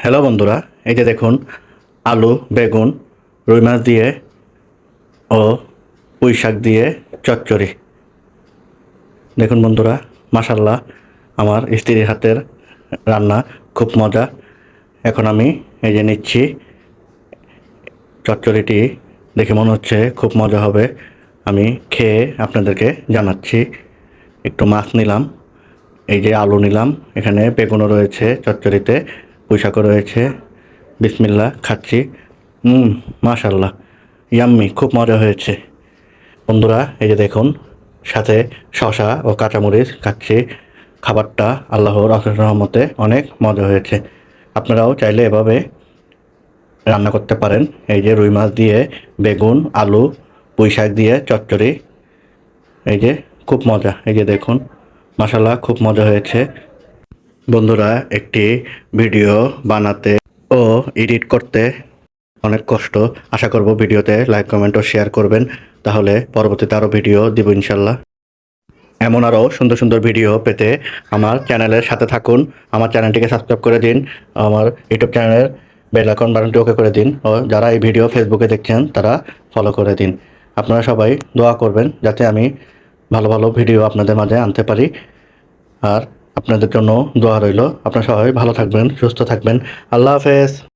Hello বন্ধুরা, এই যে দেখুন আলু, বেগুন, রুই মাছ দিয়ে ও পুঁই শাক দিয়ে চচ্চড়ি। দেখুন বন্ধুরা, মাশাল্লাহ আমার স্ত্রীর হাতের রান্না খুব মজা। এখন আমি এই যে নিচ্ছি চচ্চড়িটি, দেখে মনে হচ্ছে খুব মজা হবে। আমি খেয়ে আপনাদেরকে জানাচ্ছি। একটু মাছ নিলাম, এই যে আলু নিলাম, এখানে বেগুনও রয়েছে চচ্চড়িতে, পুঁই শাকও রয়েছে। বিসমিল্লাহ, খাচ্ছি। মাশাল্লাহ, ইয়াম্মি, খুব মজা হয়েছে। বন্ধুরা এই যে দেখুন, সাথে শসা ও কাঁচামরিচ খাচ্ছি। খাবারটা আল্লাহর অশেষ রহমতে অনেক মজা হয়েছে। আপনারাও চাইলে এভাবে রান্না করতে পারেন। এই যে রুই মাছ দিয়ে বেগুন, আলু, পুঁই শাক দিয়ে চচ্চড়ি, এই যে খুব মজা। এই যে দেখুন, মাশাল্লাহ খুব মজা হয়েছে। বন্ধুরা, একটি ভিডিও বানাতে ও এডিট করতে অনেক কষ্ট। আশা করব ভিডিওতে লাইক, কমেন্ট ও শেয়ার করবেন। তাহলে পরবর্তীতে আরও ভিডিও দিব ইনশাল্লাহ। এমন আরও সুন্দর সুন্দর ভিডিও পেতে আমার চ্যানেলের সাথে থাকুন। আমার চ্যানেলটিকে সাবস্ক্রাইব করে দিন। আমার ইউটিউব চ্যানেলের বেল আইকন বাটনটি ওকে করে দিন। ও যারা এই ভিডিও ফেসবুকে দেখছেন তারা ফলো করে দিন। আপনারা সবাই দোয়া করবেন যাতে আমি ভালো ভালো ভিডিও আপনাদের মাঝে আনতে পারি। আর আপনাদের জন্য দোয়া রইল। আপনারা সবাই ভালো থাকবেন, সুস্থ থাকবেন। আল্লাহ হাফেজ।